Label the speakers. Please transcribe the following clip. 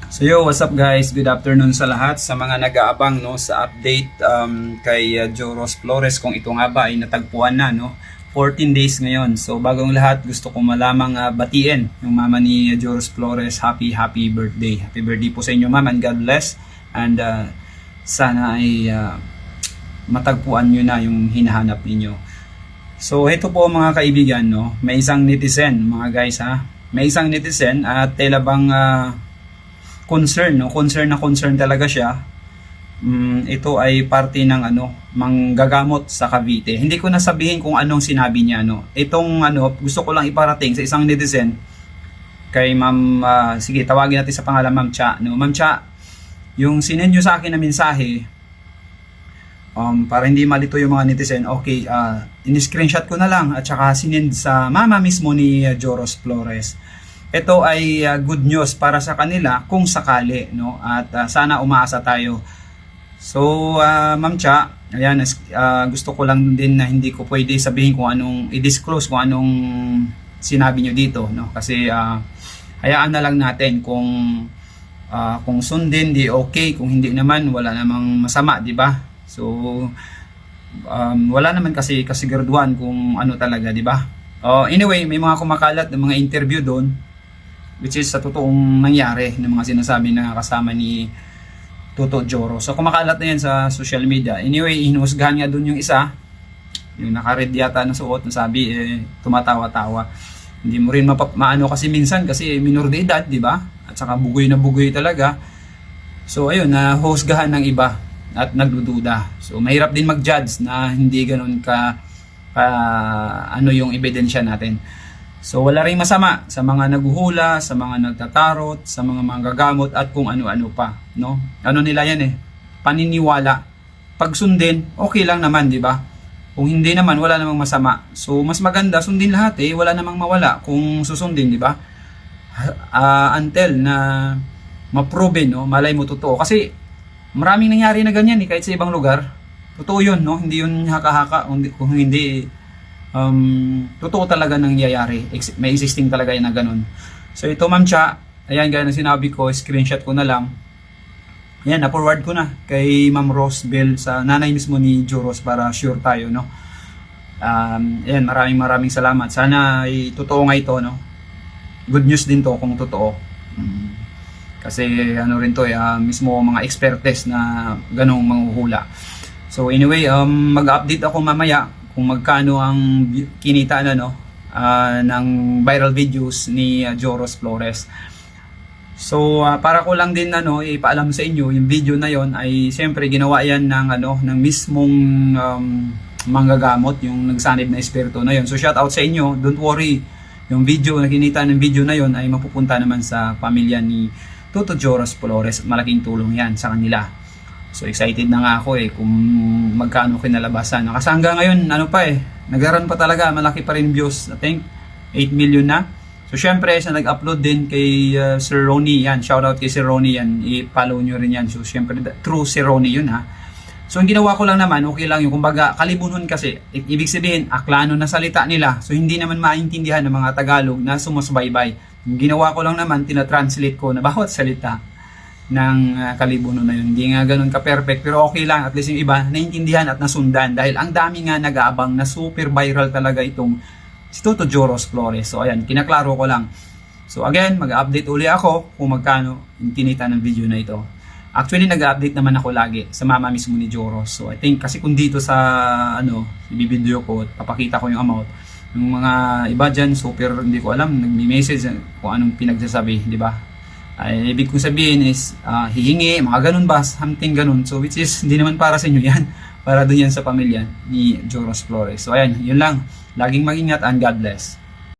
Speaker 1: So yo, what's up guys? Good afternoon sa lahat sa mga nag-aabang no sa update kay Joros Flores kung ito nga ba ay natagpuan na no. 14 days ngayon. So bagong lahat, gusto ko malamang batiin yung mama ni Joros Flores. Happy birthday. Happy birthday po sa inyo ma'am, and God bless. And sana ay matagpuan nyo na yung hinahanap ninyo. So ito po mga kaibigan no, may isang netizen mga guys ha. May isang netizen at tela bang concern no, concern talaga siya. Ito ay parte ng manggagamot sa Cavite. Hindi ko na sabihin kung anong sinabi niya no. Itong gusto ko lang iparating sa isang netizen kay Ma'am sige, tawagin natin sa pangalan Ma'am Cha no. Ma'am Cha, yung sinend niyo sa akin na mensahe para hindi malito yung mga netizen, okay, in-screenshot ko na lang at saka sinend sa mama mismo ni Joros Flores. Ito ay good news para sa kanila kung sakali no, at sana umaasa tayo. So Ma'am Cha, ayan, gusto ko lang din na hindi ko pwede sabihin kung anong i-disclose kung anong sinabi nyo dito no, kasi hayaan na lang natin kung sundin di okay, kung hindi naman wala namang masama, di ba? So wala naman kasi kasiguraduhan kung ano talaga, di ba? Anyway, may mga kumakalat ng mga interview doon which is sa totoong nangyari ng mga sinasabi na kasama ni Toto Joro. So kumakalat na yan sa social media. Anyway, hinusgahan nga doon yung isa, yung naka-red yata na suot, na sabi tumatawa-tawa. Hindi mo rin maano kasi minsan kasi minor de edad, di ba? At saka bugoy na bugoy talaga. So ayun, nahusgahan ng iba at nagdududa. So mahirap din mag-judge na hindi ganoon ano yung ebidensya natin. So wala ring masama sa mga naghuhula, sa mga nagtatarot, sa mga manggagamot at kung ano-ano pa, no? Ano nila yan paniniwala. Pag sundin, okay lang naman, di ba? Kung hindi naman, wala namang masama. So mas maganda sundin lahat wala namang mawala kung susundin, di ba? Until na ma-prove, no? Malay mo totoo. Kasi maraming nangyari na ganyan kahit sa ibang lugar. Totoo yun, no? Hindi yun haka-haka. Kung hindi totoo talaga nangyayari. May existing talaga yun na ganun. So ito Ma'am Cha, ayan gaya na sinabi ko, screenshot ko na lang. Ayan, na-forward ko na kay Ma'am Rosebel, sa nanay mismo ni Joros, para sure tayo, no? Ayan, maraming salamat. Sana ay totoo nga ito, no? Good news din to kung totoo. Kasi ano rin to mismo mga expertes na ganong manghuhula. So anyway, mag-update ako mamaya kung magkano ang kinita ng viral videos ni Joros Flores. So para ko lang din ipaalam sa inyo, yung video na yon ay siyempre ginawa yan ng mismong manggagamot, yung nagsanib na espiritu na yon. So shout out sa inyo, don't worry. Yung video na kinita ng video na yon ay mapupunta naman sa pamilya ni Toto Joros Flores. Malaking tulong yan sa kanila. So excited na nga ako kung magkano kinalabasan. Kasi hanggang ngayon nagaran pa talaga, malaki pa rin views. I think 8 million na. So syempre sa nag-upload din kay Sir Ronnie yan. Shoutout kay Sir Ronnie yan. I-follow nyo rin yan. So syempre true si Ronnie yun ha. So ang ginawa ko lang naman, okay lang yung kumbaga kalibunhon kasi. Ibig sabihin, aklano na salita nila. So hindi naman maintindihan ng mga Tagalog na sumusbaybay. Yung ginawa ko lang naman, tinatranslate ko na bawat salita ng kalibuno na yun. Hindi nga ganun ka-perfect, pero okay lang, at least yung iba naintindihan at nasundan dahil ang dami nga nag-aabang na super viral talaga itong si Toto Joros Flores. So ayan, kinaklaro ko lang. So again, mag-update uli ako kung magkano yung kinita ng video na ito. Actually, nag-update naman ako lagi sa mama mismo ni Joros. So I think kasi kung dito sa i-video ko, papakita ko yung amount. Yung mga iba dyan, super hindi ko alam, nagme-message kung anong pinagsasabi, di ba? Ay, ibig kong sabihin is hihingi, mga ganun ba, something ganun. So which is hindi naman para sa inyo yan, para dun yan sa pamilya ni Joros Flores. So ayan, yun lang. Laging mag-ingat and God bless.